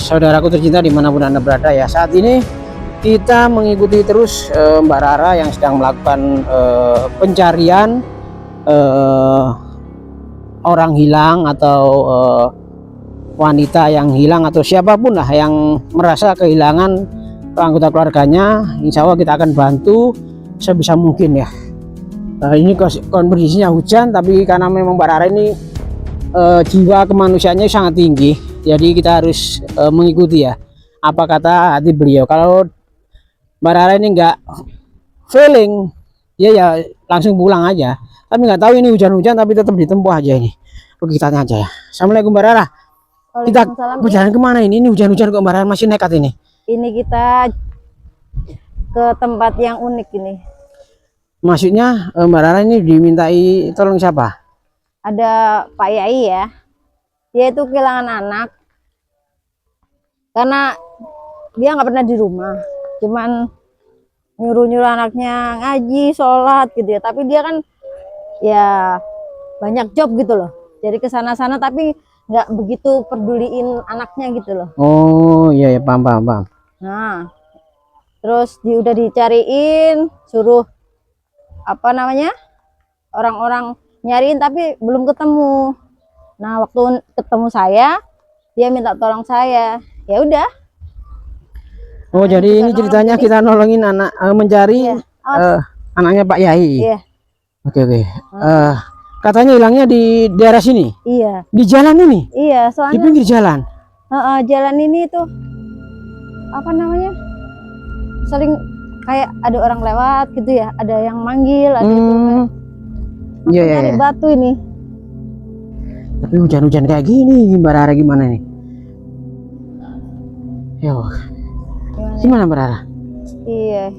saudaraku tercinta dimanapun Anda berada ya. Saat ini kita mengikuti terus Mbak Rara yang sedang melakukan pencarian orang hilang atau wanita yang hilang atau siapapun lah yang merasa kehilangan anggota keluarganya. Insya Allah kita akan bantu sebisa mungkin ya. Ini kondisinya hujan, tapi karena memang Mbak Rara ini jiwa kemanusiaannya sangat tinggi, jadi kita harus mengikuti ya apa kata hati beliau. Kalau Mbak Rara ini nggak feeling ya langsung pulang aja, tapi nggak tahu ini hujan-hujan tapi tetap ditempuh aja ini. Oke, kita tanya aja ya. Assalamualaikum Mbak Rara, kita berjalan kemana ini hujan-hujan kok Mbak Rara masih nekat ini? Ini kita ke tempat yang unik ini. Maksudnya Mbak Rara ini dimintai tolong siapa? Ada Pak Yai ya, dia itu kehilangan anak karena dia nggak pernah di rumah, cuman nyuruh-nyuruh anaknya ngaji, sholat gitu ya. Tapi dia kan ya banyak job gitu loh, jadi kesana-sana tapi nggak begitu peduliin anaknya gitu loh. Oh iya ya, paham. Nah terus udah dicariin, suruh apa namanya orang-orang nyariin tapi belum ketemu. Nah waktu ketemu saya, dia minta tolong saya, ya udah. Oh nah, jadi ini ceritanya kita nolongin anak mencari anaknya Pak Yai. Iya. Oke. Katanya hilangnya di daerah sini. Iya. Di jalan ini. Iya, soalnya di pinggir jalan. Jalan ini tuh apa namanya, sering kayak ada orang lewat gitu ya, ada yang manggil, ada itu nyari batu ini. Tapi hujan-hujan kayak gini Mbak Rara gimana nih? Yo, gimana Mbak Rara? Iya.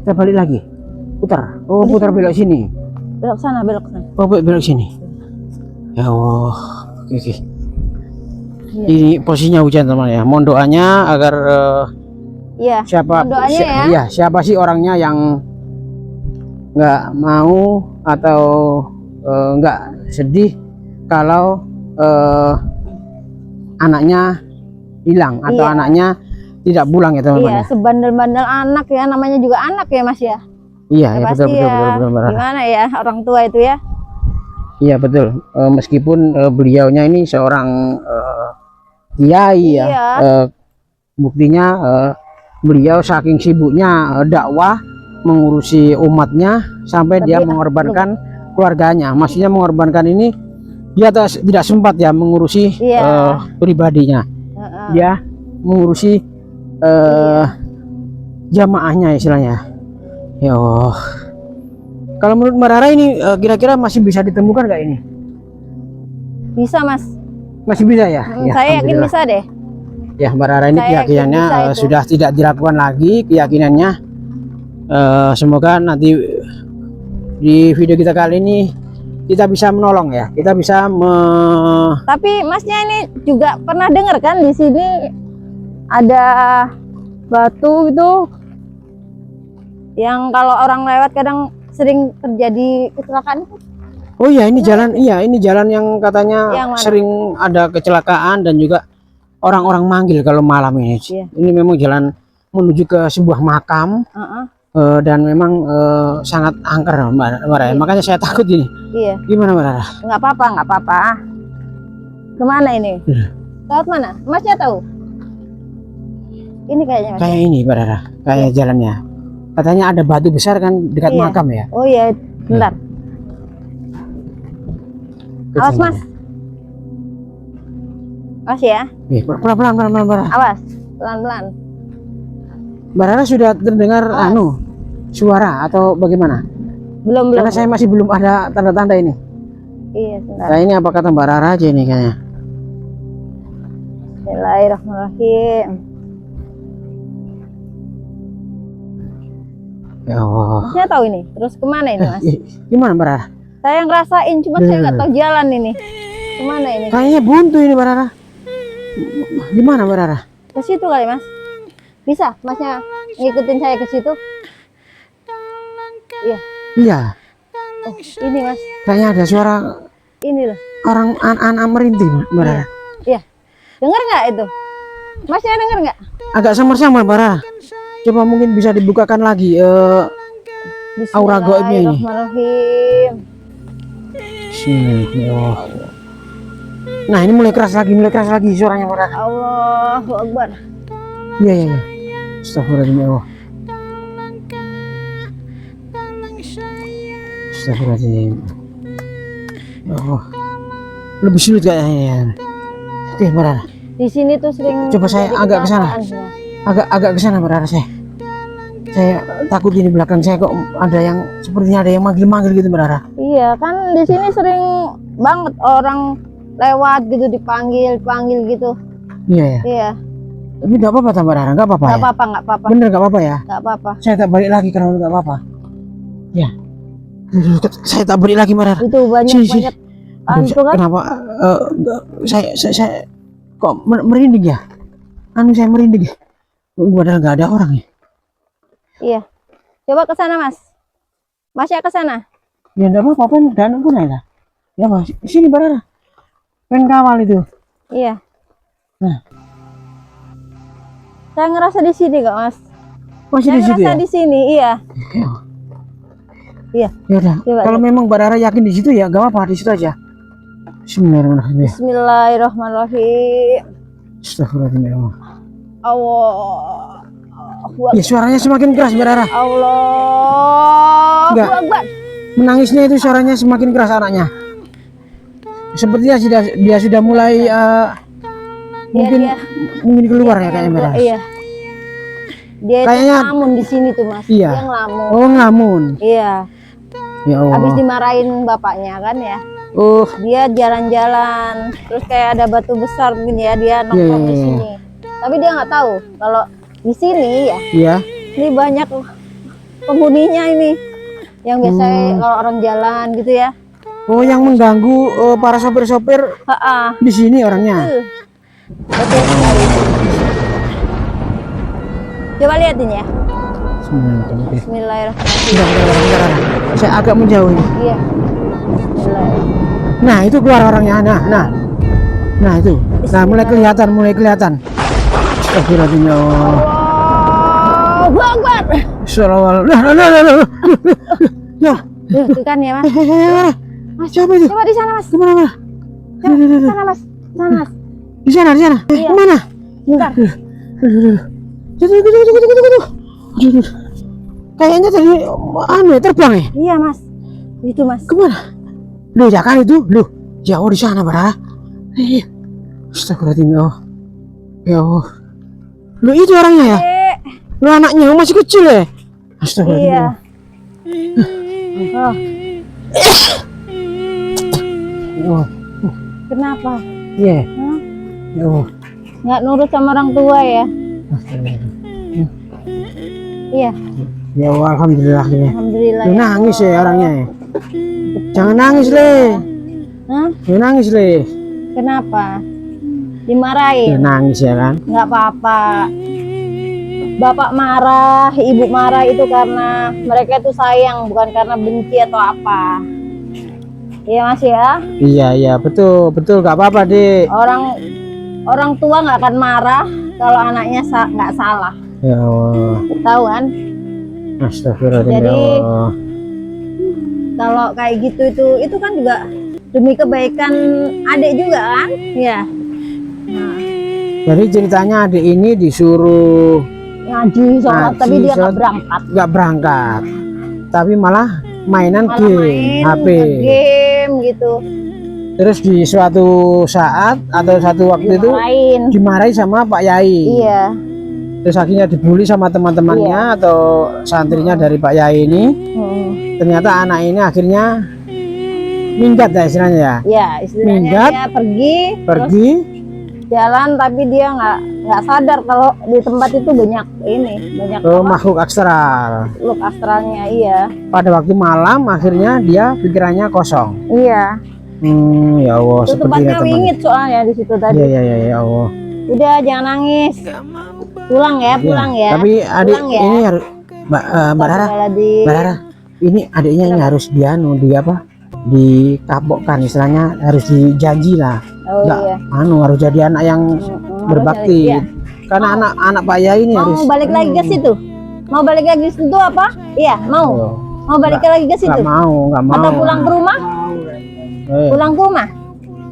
Kita balik lagi, putar. Oh putar belok sini. Belok sana, belok sana. Oh belok sini. Ya Allah, oke. Iya. Ini posisinya hujan teman ya. Mohon doanya agar siapa siapa sih orangnya yang nggak mau atau nggak sedih kalau anaknya hilang atau anaknya tidak pulang ya teman-teman. Iya, sebandel-bandel anak ya, namanya juga anak ya Mas ya. Iya ya, betul. Gimana ya orang tua itu ya? Iya betul. Meskipun beliaunya ini seorang kiai ya, buktinya beliau saking sibuknya dakwah mengurusi umatnya sampai dia mengorbankan keluarganya. Maksudnya mengorbankan ini dia tidak sempat ya mengurusi pribadinya. Dia mengurusi jamaahnya istilahnya. Ya Allah. Kalau menurut Mbak Rara ini kira-kira masih bisa ditemukan nggak ini? Bisa Mas. Masih bisa ya? Saya yakin bisa deh. Ya Mbak Rara ini keyakinannya sudah tidak diragukan lagi keyakinannya. Semoga nanti di video kita kali ini kita bisa menolong ya, kita bisa Tapi Masnya ini juga pernah dengar kan di sini ada batu itu yang kalau orang lewat kadang sering terjadi kecelakaan itu. Oh iya ini jalan, ini jalan yang katanya sering ada kecelakaan dan juga orang-orang manggil kalau malam ini. Ini memang jalan menuju ke sebuah makam. Dan memang sangat angker Mbak Rara. Makanya saya takut ini. Iya. Gimana Mbak Rara? Nggak apa-apa. Kemana ini? Lewat mana? Masnya tahu? Ini kayaknya. Kayak ini Mbak Rara. Kayak jalannya. Katanya ada batu besar kan dekat makam ya. Oh iya, bentar. Awas Mas. Awas ya. Pelan-pelan. Awas, pelan-pelan. Mbak Rara sudah terdengar suara atau bagaimana? Belum. Karena saya masih belum ada tanda-tanda ini. Iya, sebentar. Nah ini apa kata Mbak Rara aja ini kayaknya. Bismillahirrahmanirrahim. Ya Allah. Saya tahu ini. Terus kemana ini Mas? Gimana Mbak Rara? Saya ngerasain, cuma saya nggak tahu jalan ini. Kemana ini? Kayaknya buntu ini Mbak Rara. Gimana Mbak Rara? Ke situ kali Mas. Bisa Masnya ngikutin saya ke situ? Iya. Oh, ini Mas. Kayaknya ada suara ini loh. Orang anak merintih Mbak Rara. Iya. Dengar nggak itu? Masnya dengar nggak? Agak samar-samar Bara. Coba mungkin bisa dibukakan lagi aura gaibnya ini. Bismillahirrahmanirrahim. Bismillah. Nah ini mulai keras lagi suaranya Bara. Allahu Akbar. Iya iya iya. Astagfirullahaladzim ya Allah. Astagfirullahaladzim. Oh, lebih sulit kayaknya. Oke Bara. Di sini tuh sering Coba saya terjadi agak ke sana. kecelakaan semua. Agak ke sana Bara saya. Saya takut ini belakang saya kok ada yang sepertinya ada yang manggil-manggil gitu Bara. Iya kan di sini sering banget orang lewat gitu dipanggil gitu. Iya ya. Iya. Tapi nggak apa-apa tambah Rara, nggak apa-apa. Nggak Ya? apa-apa, nggak apa-apa, Bener nggak apa-apa ya? nggak apa-apa. Saya tak balik lagi karena nggak apa-apa. Ya. Saya tak balik lagi Rara. Itu banyak hantu kan? Kenapa? Saya kok merinding ya? Saya merinding ya. Padahal nggak ada orang ya. Iya. Coba ke sana Mas. Mas ya ke sana. Ya nggak apa-apa, dan pun ya. Ya Mas, sini Rara. Pengen kawal itu. Iya. Nah. Saya ngerasa di sini kok Mas. Masih Saya di situ ngerasa ya? di sini, iya. Iya. Ya udah. Coba, Kalau memang Rara yakin di situ ya, nggak apa-apa di situ aja. Bismillahirrahmanirrahim. Bismillahirrahmanirrahim. Astagfirullahaladzim. Allah. Ya suaranya semakin keras Rara. Allah. Enggak. Akbar. Menangisnya itu suaranya semakin keras anaknya. Sepertinya dia sudah mulai mungkin keluar ya kayaknya Bara. Iya. Dia Kayaknya itu ngelamun di sini tuh Mas. Iya. Dia ngelamun. Oh ngelamun. Iya. Ya Allah. Habis dimarahin bapaknya kan ya. Oh Dia jalan-jalan, terus kayak ada batu besar mungkin ya, dia nongkrong di Iya. sini. Tapi dia nggak tahu kalau di sini ya, iya. ini banyak penghuninya ini. Yang biasanya kalau orang jalan gitu ya. Oh yang mengganggu para sopir-sopir Ha-ha. di sini orangnya. Betul sekali. Coba lihatin ya. Bismillahirrahmanirrahim. Bismillahirrahmanirrahim. Bentar. Saya agak menjauh ini. Iya. Bismillahirrahmanirrahim. Nah itu keluar orangnya. Nah itu. Nah mulai kelihatan. Astagfirullahaladzim ya Allah. Allahu Akbar. Assalamualaikum. Ya. Tuh kan ya Mas. Mas siapa itu? Coba di sana Mas. Kemana? Coba di sana Mas. Sana Mas. Di sana. Iya. Kemana? Bentar. Tunggu. Kayaknya tadi terbang ya? Iya Mas. Itu Mas. Kemana? Loh ya kan itu, loh jauh di sana Bara. Iya. Astagfirullahaladzim ya Allah. Ya Allah. Loh itu orangnya ya? Loh anaknya masih kecil ya? Astagfirullahaladzim. Iya. Oh, Ya Allah. kenapa? Iya. Hah? Ya Allah. Nggak nurut sama orang tua ya? Astagfirullahaladzim. Iya. Ya Allah, alhamdulillah ya. Alhamdulillah. Lu Ya. nangis ya orangnya ya. Jangan nangis Le. Hah? Jangan nangis Le. Kenapa? Ya, Dimarahin? nangis ya kan. Nggak apa-apa. Bapak marah, ibu marah itu karena mereka itu sayang, bukan karena benci atau apa. Iya Mas ya. Iya betul gak apa-apa Dek. Orang tua nggak akan marah kalau anaknya nggak salah. Ya Allah. Tahu kan? Astagfirullahaladzim ya Jadi, Allah. Kalau kayak gitu itu kan juga demi kebaikan adik juga kan? Ya. Nah, Jadi ceritanya adik ini disuruh ngaji sholat Ngaji, tapi dia nggak sholat. berangkat. gak berangkat, tapi malah mainan Malah game main HP. game gitu. Terus di suatu saat atau satu waktu itu Lain. dimarahi sama Pak Yai. Iya. Terus akhirnya dibully sama teman-temannya atau santrinya dari Pak Yai ini. Hmm. Ternyata anak ini akhirnya minggat ya istilahnya ya. Ya, istilahnya Minggat. dia pergi terus jalan tapi dia nggak sadar kalau di tempat itu banyak ke apa, makhluk astral. makhluk astralnya. Iya. Pada waktu malam akhirnya dia pikirannya kosong. Iya. Ya Allah, Itu tempatnya wingit soalnya di situ tadi. Iya ya Allah. Udah jangan nangis. Pulang ya. Tapi adik Pulang ya. ini harus Mbak Rara, Astagfirullahaladzim. Mbak Rara, ini adiknya ini harus dikapokkan istilahnya, harus dijanji lah. Oh nggak iya. harus jadi anak yang berbakti. Iya. Karena anak Pak Yai ini harus Mau balik lagi ke situ? Mau balik lagi ke situ apa? Iya, mau. Ayo. Mau balik lagi ke situ? nggak mau Atau pulang ke rumah? Pulang ke rumah?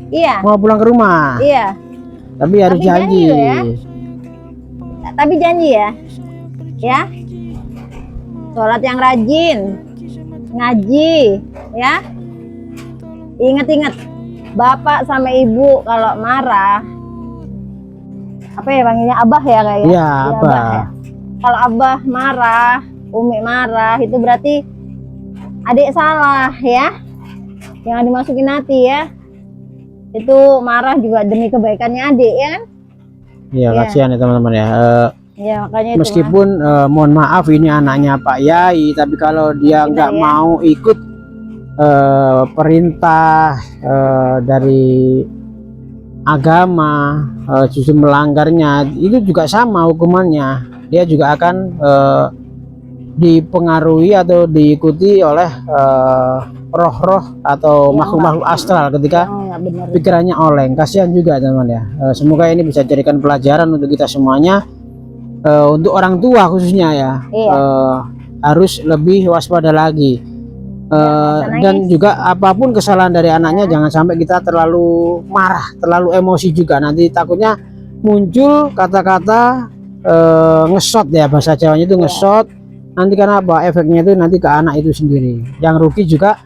Iya. mau pulang ke rumah, Iya. tapi harus Tapi janji janji. loh ya. Tapi janji ya. Ya. Sholat yang rajin. Ngaji, ya. Ingat-ingat. Bapak sama ibu kalau marah, apa ya panggilnya, abah ya kayaknya? Iya, abah. Ya. Kalau abah marah, umi marah, itu berarti adik salah ya. Jangan dimasukin hati ya. Itu marah juga demi kebaikannya adik ya kan? Iya, Iya. kasihan ya teman-teman ya. Ya makanya itu Meskipun mohon maaf ini anaknya Pak Yai, tapi kalau dia Benar, nggak ya. mau ikut perintah dari agama, justru melanggarnya, itu juga sama hukumannya. Dia juga akan dipengaruhi atau diikuti oleh roh-roh atau Yang makhluk-makhluk astral ketika nggak benar. pikirannya oleng. Kasihan juga teman-teman ya. Semoga ini bisa jadikan pelajaran untuk kita semuanya, untuk orang tua khususnya ya. Iya. Harus lebih waspada lagi. Dan juga apapun kesalahan dari anaknya jangan sampai kita terlalu marah, terlalu emosi juga, nanti takutnya muncul kata-kata ngesot ya, bahasa Jawanya itu ngesot. Nanti karena apa, efeknya itu nanti ke anak itu sendiri, yang rugi juga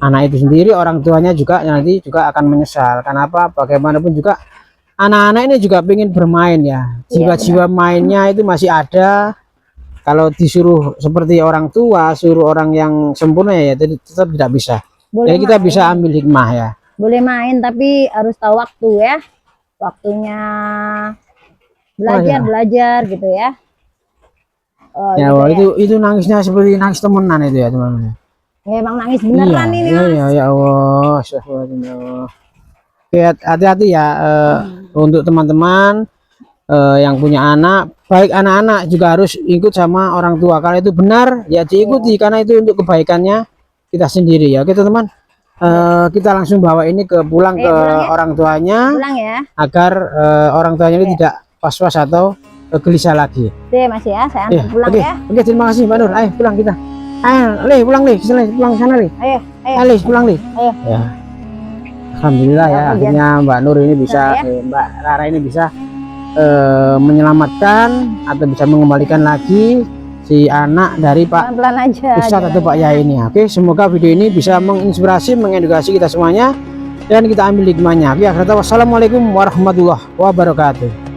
anak itu sendiri, orang tuanya juga nanti juga akan menyesal. Kenapa? Bagaimanapun juga anak-anak ini juga pengen bermain ya, jiwa-jiwa mainnya itu masih ada. Kalau disuruh seperti orang tua, suruh orang yang sempurna ya tetap tidak bisa. Boleh Jadi kita main. bisa ambil hikmah ya. Boleh main tapi harus tahu waktu ya. Waktunya belajar, ya. belajar gitu ya. Oh, Ya, gitu wah, ya. itu nangisnya seperti nangis temenan itu ya teman-teman. Ya, emang nangis beneran ini. Iya, Mas. iya, ya Allah, astagfirullahaladzim, ya Allah. Oke, hati-hati ya untuk teman-teman yang punya anak, baik anak-anak juga harus ikut sama orang tua. Kalau itu benar ya diikuti, karena itu untuk kebaikannya kita sendiri ya. Oke teman-teman, kita langsung bawa ini pulang ke pulang ya. orang tuanya, Pulang ya. agar orang tuanya ini tidak was-was atau gelisah lagi. Deh Mas ya, saya Ya, antar pulang oke, ya. oke, terima kasih Mbak Nur. Ayo pulang kita. Ayo, pulang pulang sana Ayo, ayo. Ayo pulang Ayo. Ya. Alhamdulillah ya, Alhamdulillah. akhirnya Mbak Nur ini bisa, Nah, ya. Mbak Rara ini bisa menyelamatkan atau bisa mengembalikan lagi si anak dari Pak Pelan-pelan aja. Ustadz atau Pak Yai ini. Oke, semoga video ini bisa menginspirasi, mengedukasi kita semuanya dan kita ambil hikmahnya. Oke, wassalamualaikum warahmatullahi wabarakatuh.